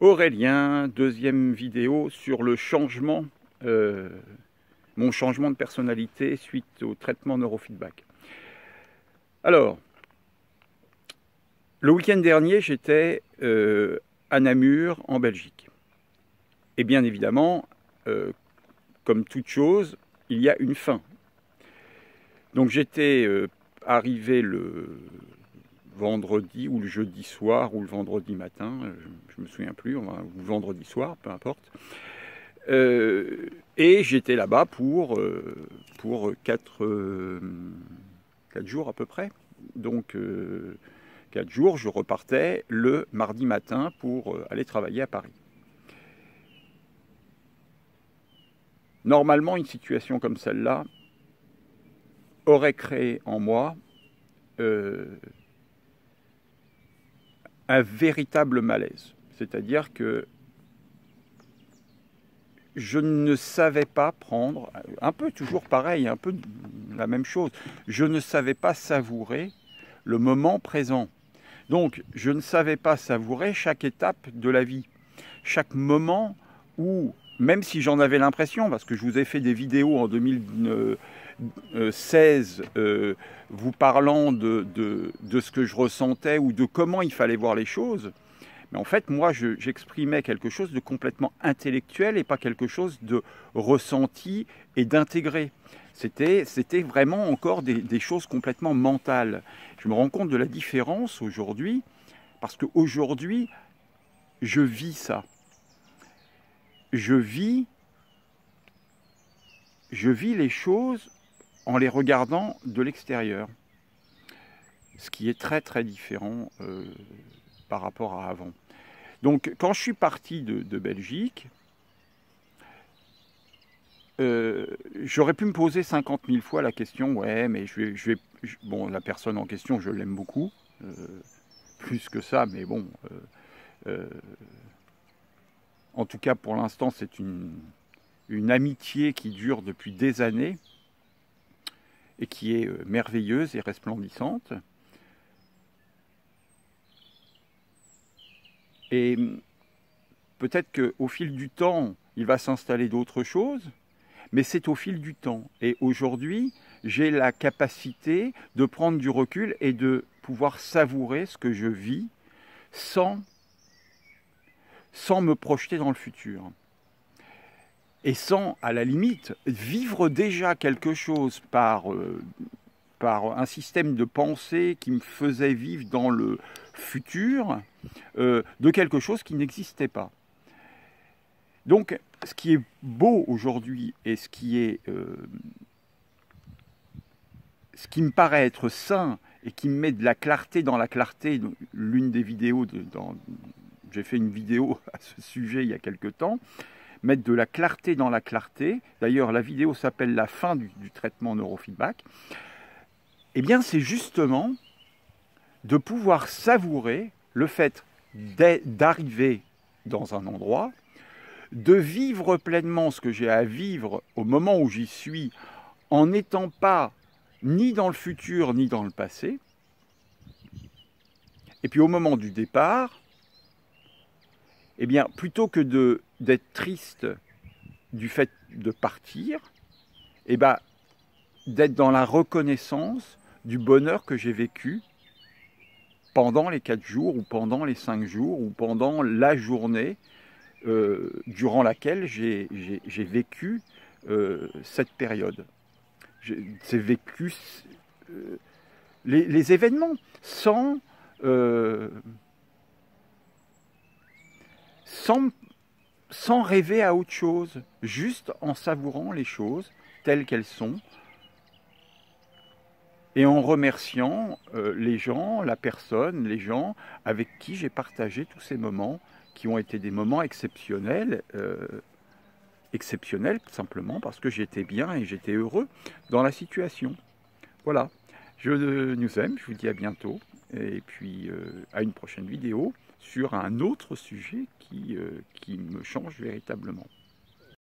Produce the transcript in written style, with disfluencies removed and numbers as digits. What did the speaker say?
Aurélien, deuxième vidéo sur le changement, mon changement de personnalité suite au traitement neurofeedback. Alors, le week-end dernier, j'étais à Namur, en Belgique. Et bien évidemment, comme toute chose, il y a une fin. Donc j'étais arrivé le vendredi ou le jeudi soir ou le vendredi matin, je me souviens plus, ou le vendredi soir, peu importe. Et j'étais là-bas pour 4 jours à peu près. Donc 4 jours, je repartais le mardi matin pour aller travailler à Paris. Normalement, une situation comme celle-là aurait créé en moi un véritable malaise. C'est-à-dire que je ne savais pas prendre, un peu toujours pareil, un peu la même chose, je ne savais pas savourer le moment présent. Donc, je ne savais pas savourer chaque étape de la vie, chaque moment où, même si j'en avais l'impression, parce que je vous ai fait des vidéos en 2016 vous parlant de ce que je ressentais ou de comment il fallait voir les choses, mais en fait, moi, j'exprimais quelque chose de complètement intellectuel et pas quelque chose de ressenti et d'intégré. C'était vraiment encore des choses complètement mentales. Je me rends compte de la différence aujourd'hui, parce qu'aujourd'hui, je vis ça. Je vis les choses en les regardant de l'extérieur. Ce qui est très très différent par rapport à avant. Donc quand je suis parti de Belgique, j'aurais pu me poser 50 000 fois la question, ouais, mais bon, la personne en question, je l'aime beaucoup, plus que ça, mais bon, en tout cas pour l'instant, c'est une amitié qui dure depuis des années et qui est merveilleuse et resplendissante. Et peut-être qu'au fil du temps, il va s'installer d'autres choses, mais c'est au fil du temps. Et aujourd'hui, j'ai la capacité de prendre du recul et de pouvoir savourer ce que je vis sans me projeter dans le futur. Et sans, à la limite, vivre déjà quelque chose par un système de pensée qui me faisait vivre dans le futur de quelque chose qui n'existait pas. Donc, ce qui est beau aujourd'hui et ce qui me paraît être sain et qui me met de la clarté dans la clarté, l'une des vidéos, j'ai fait une vidéo à ce sujet il y a quelque temps, mettre de la clarté dans la clarté, d'ailleurs la vidéo s'appelle la fin du traitement neurofeedback, eh bien c'est justement de pouvoir savourer le fait d'arriver dans un endroit, de vivre pleinement ce que j'ai à vivre au moment où j'y suis, en n'étant pas ni dans le futur ni dans le passé. Et puis au moment du départ, eh bien, plutôt que d'être triste du fait de partir, eh bien, d'être dans la reconnaissance du bonheur que j'ai vécu pendant les 4 jours ou pendant les 5 jours ou pendant la journée durant laquelle j'ai vécu cette période. J'ai vécu les événements sans rêver à autre chose, juste en savourant les choses telles qu'elles sont et en remerciant les gens, la personne, les gens avec qui j'ai partagé tous ces moments qui ont été des moments exceptionnels, simplement parce que j'étais bien et j'étais heureux dans la situation. Voilà, je nous aime, je vous dis à bientôt et puis à une prochaine vidéo sur un autre sujet qui me change véritablement.